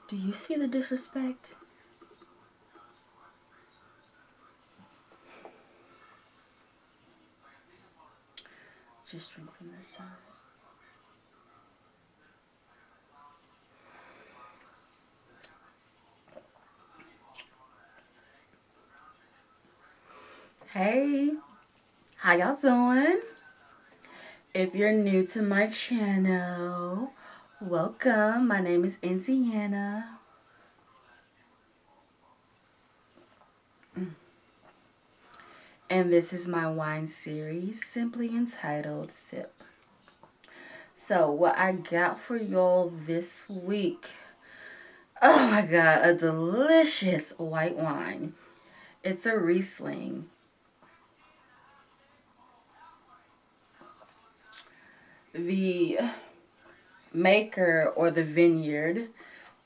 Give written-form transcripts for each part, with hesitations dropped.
Do you see the disrespect? Just drink from this side. Hey, how y'all doing? If you're new to my channel, welcome. My name is Enziana. And this is my wine series, simply entitled Sip. So, what I got for y'all this week, oh my god, a delicious white wine. It's a Riesling. The maker or the vineyard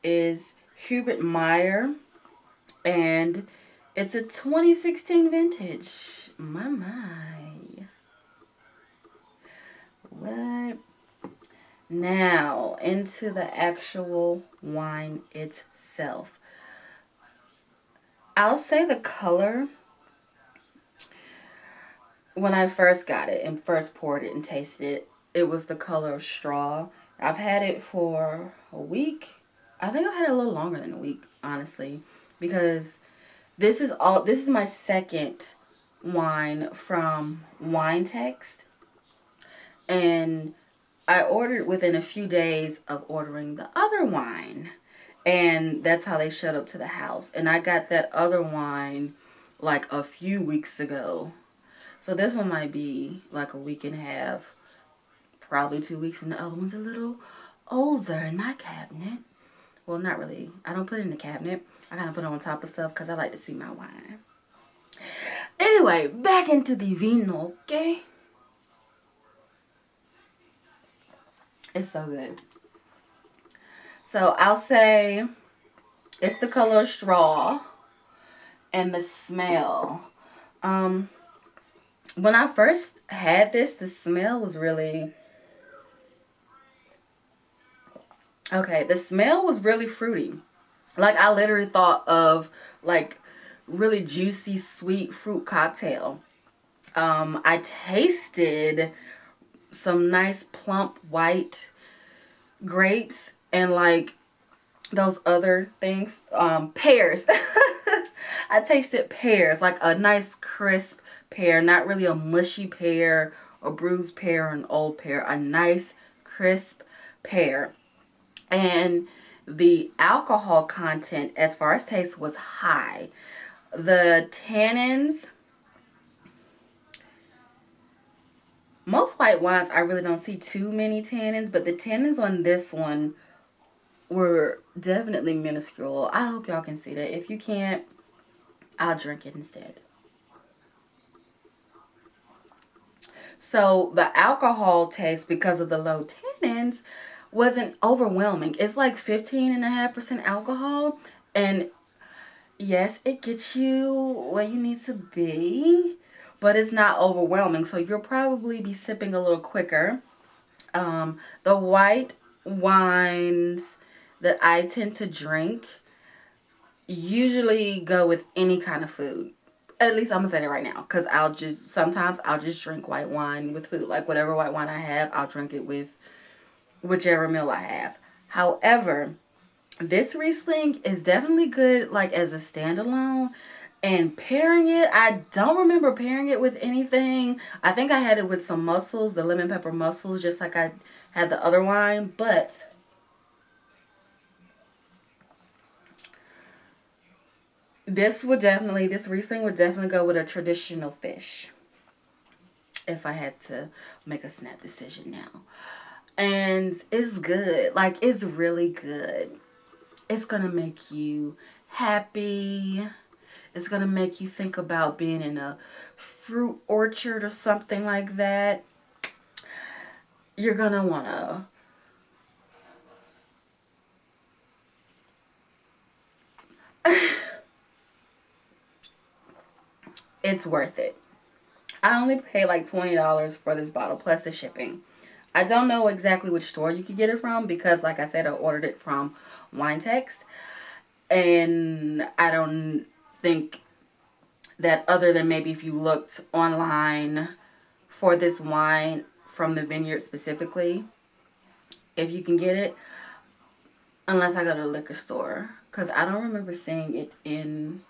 is Hubert Meyer, and it's a 2016 vintage. My. What? Now, into the actual wine itself. I'll say the color, when I first got it and first poured it and tasted it, it was the color of straw. I've had it for a week. I think I've had it a little longer than a week, honestly, because this is my second wine from Wine Text, and I ordered within a few days of ordering the other wine, and that's how they showed up to the house. And I got that other wine like a few weeks ago. So this one might be like a week and a half, probably 2 weeks, and the other one's a little older in my cabinet. Well, not really. I don't put it in the cabinet. I kind of put it on top of stuff because I like to see my wine. Anyway, back into the vino, okay? It's so good. So I'll say it's the color of straw and the smell. When I first had this, the smell was really okay. The smell was really fruity. Like I literally thought of like really juicy sweet fruit cocktail. I tasted some nice plump white grapes and like those other things, pears. I tasted pears, like a nice crisp pear, not really a mushy pear or bruised pear or an old pear, a nice crisp pear. And the alcohol content as far as taste was high. The tannins, most white wines I really don't see too many tannins, but the tannins on this one were definitely minuscule. I hope y'all can see that. If you can't, I'll drink it instead. So the alcohol taste, because of the low tannins, wasn't overwhelming. It's like 15.5% alcohol. And yes, it gets you where you need to be, but it's not overwhelming. So you'll probably be sipping a little quicker. The white wines that I tend to drink usually go with any kind of food. At least I'm gonna say that right now, because sometimes I'll just drink white wine with food. Like whatever white wine I have, I'll drink it with whichever meal I have. However, this Riesling is definitely good like as a standalone. And pairing it, I don't remember pairing it with anything. I think I had it with some mussels, the lemon pepper mussels, just like I had the other wine. But this Riesling would definitely go with a traditional fish if I had to make a snap decision now. And it's good. Like, it's really good. It's going to make you happy. It's going to make you think about being in a fruit orchard or something like that. You're going to want to it's worth it. I only paid like $20 for this bottle plus the shipping. I don't know exactly which store you could get it from because, like I said, I ordered it from Wine Text. And I don't think that, other than maybe if you looked online for this wine from the vineyard specifically, if you can get it, unless I go to the liquor store, because I don't remember seeing it in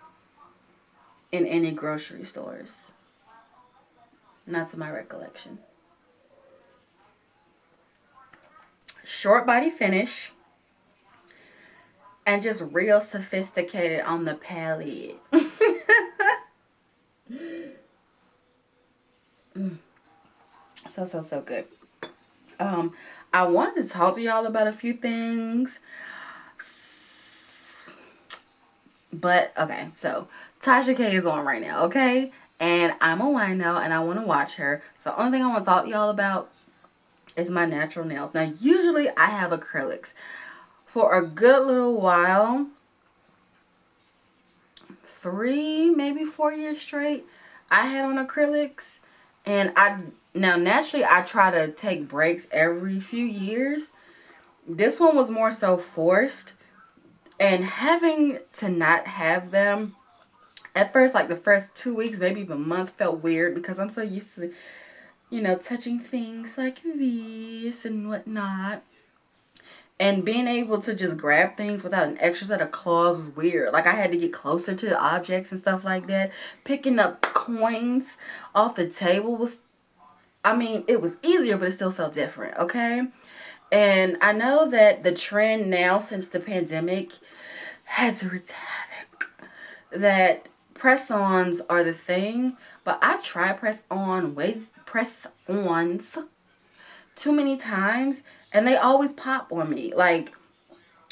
any grocery stores, not to my recollection. Short body finish and just real sophisticated on the palate. So good. I wanted to talk to y'all about a few things. But okay, so Tasha K is on right now, okay? And I'm a wino and I want to watch her. So the only thing I want to talk to y'all about is my natural nails. Now usually I have acrylics. For a good little while, 3, maybe 4 years straight, I had on acrylics. And now naturally I try to take breaks every few years. This one was more so forced. And having to not have them at first, like the first 2 weeks, maybe even a month, felt weird because I'm so used to, touching things like this and whatnot. And being able to just grab things without an extra set of claws was weird. Like I had to get closer to the objects and stuff like that. Picking up coins off the table was, it was easier, but it still felt different, okay? And I know that the trend now since the pandemic has wreaked havoc, that press-ons are the thing, but I've tried press-ons too many times, and they always pop on me. Like,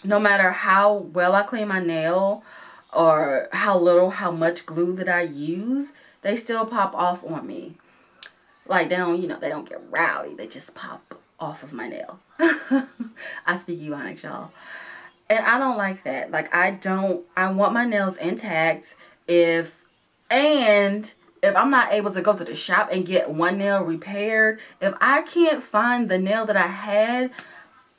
no matter how well I clean my nail, or how much glue that I use, they still pop off on me. Like, they don't get rowdy. They just pop off of my nail. I speak Ebonics, y'all. And I don't like that. Like, I want my nails intact. If I'm not able to go to the shop and get one nail repaired, if I can't find the nail that I had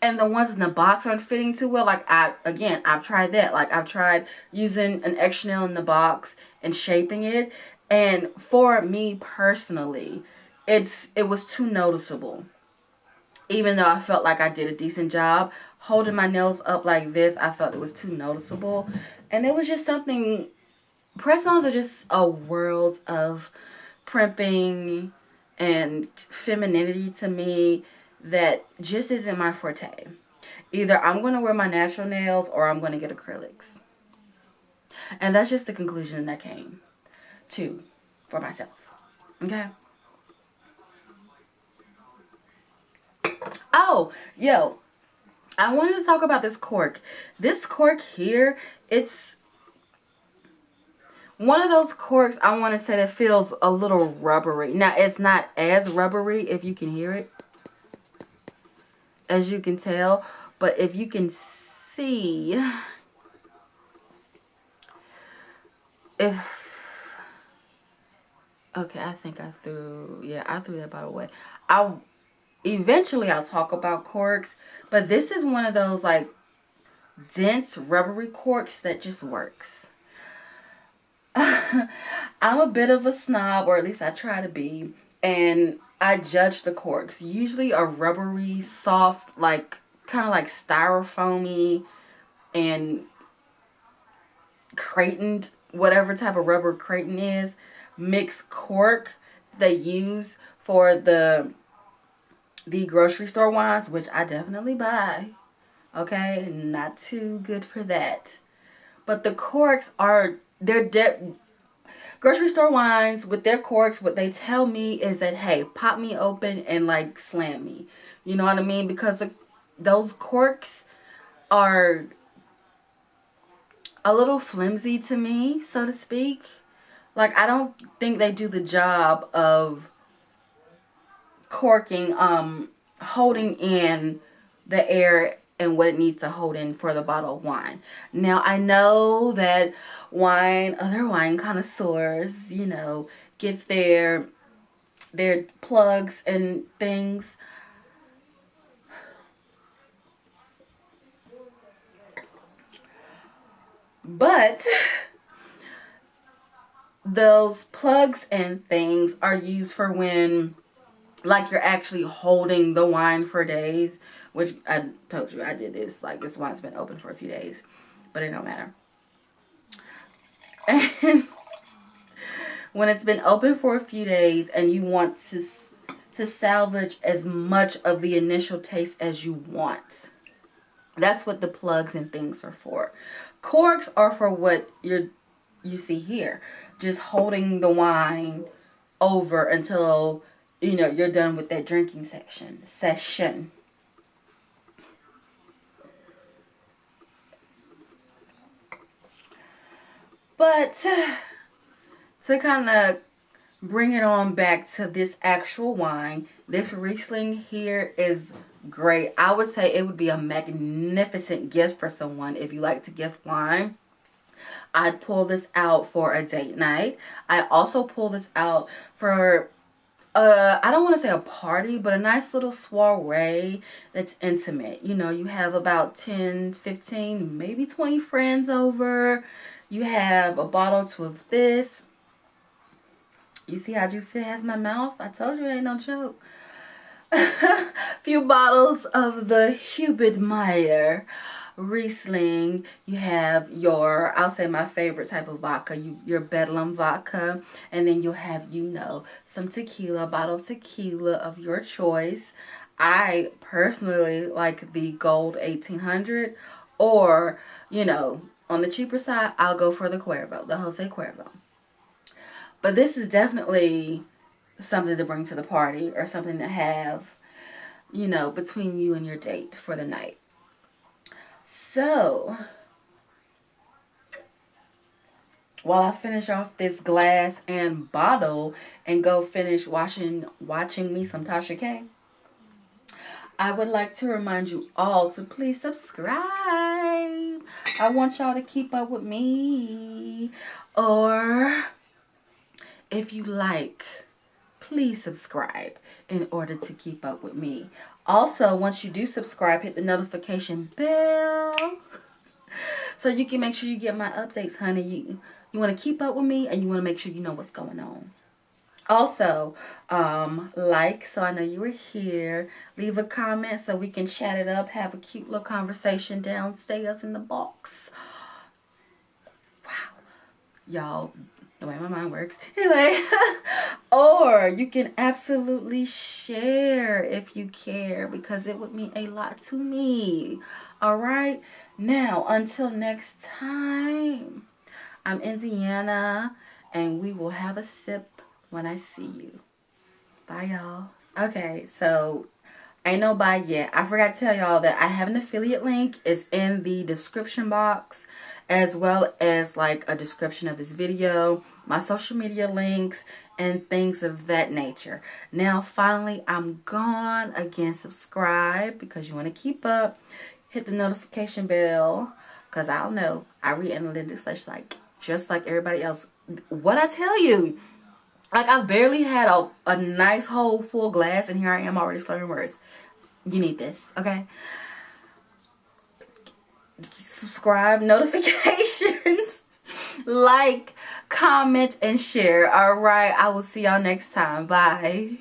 and the ones in the box aren't fitting too well, like I've tried that. Like I've tried using an extra nail in the box and shaping it. And for me personally, it was too noticeable. Even though I felt like I did a decent job holding my nails up like this, I felt it was too noticeable. And it was just something. Press-ons are just a world of primping and femininity to me that just isn't my forte. Either I'm going to wear my natural nails or I'm going to get acrylics. And that's just the conclusion that I came to for myself. Okay? Oh, yo, I wanted to talk about this cork. This cork here, it's one of those corks, I want to say, that feels a little rubbery. Now, it's not as rubbery, if you can hear it, as you can tell. But if you can see, okay, I think I threw that bottle away. Eventually I'll talk about corks, but this is one of those, like, dense, rubbery corks that just works. I'm a bit of a snob, or at least I try to be, and I judge the corks. Usually a rubbery, soft, like kind of like styrofoamy and Creighton, whatever type of rubber Creighton is, mixed cork they use for the grocery store wines, which I definitely buy. Okay, not too good for that. But the corks are, grocery store wines with their corks, what they tell me is that, hey, pop me open and like slam me. You know what I mean? Because those corks are a little flimsy to me, so to speak. Like, I don't think they do the job of corking, holding in the air and what it needs to hold in for the bottle of wine. Now, I know that other wine connoisseurs, get their plugs and things But those plugs and things are used for when, like, you're actually holding the wine for days, which I told you I did this. Like, this wine's been open for a few days, but it don't matter. And when it's been open for a few days and you want to salvage as much of the initial taste as you want, that's what the plugs and things are for. Corks are for what you see here, just holding the wine over until you're done with that drinking session. But to kind of bring it on back to this actual wine, this Riesling here is great. I would say it would be a magnificent gift for someone if you like to gift wine. I'd pull this out for a date night. I'd also pull this out for I don't want to say a party, but a nice little soiree that's intimate. You have about 10, 15, maybe 20 friends over. You have a bottle or two of this. You see how juicy it has my mouth? I told you it ain't no joke. Few bottles of the Hubert Meyer Riesling. You have I'll say my favorite type of vodka, your Bedlam vodka. And then you'll have, some tequila, a bottle of tequila of your choice. I personally like the Gold 1800, or, on the cheaper side, I'll go for the Cuervo, the Jose Cuervo. But this is definitely something to bring to the party, or something to have, between you and your date for the night. So, while I finish off this glass and bottle and go finish watching me some Tasha K, I would like to remind you all to please subscribe. I want y'all to keep up with me. Or, if you like, please subscribe in order to keep up with me. Also, once you do subscribe, hit the notification bell so you can make sure you get my updates, honey. You want to keep up with me, and you want to make sure you know what's going on. Also, so I know you were here. Leave a comment so we can chat it up, have a cute little conversation downstairs in the box. Wow. Y'all, the way my mind works. Anyway, or you can absolutely share if you care, because it would mean a lot to me. All right. Now, until next time, I'm Indiana, and we will have a sip when I see you. Bye, y'all. Okay, so ain't no bye yet. I forgot to tell y'all that I have an affiliate link. It's in the description box, as well as like a description of this video, my social media links, and things of that nature. Now, finally, I'm gone. Again, subscribe because you want to keep up. Hit the notification bell, because I don't know. I read analytics just like everybody else. What I tell you? Like, I've barely had a nice whole full glass, and here I am already slurring words. You need this, okay? Subscribe, notifications, like, comment, and share. All right, I will see y'all next time. Bye.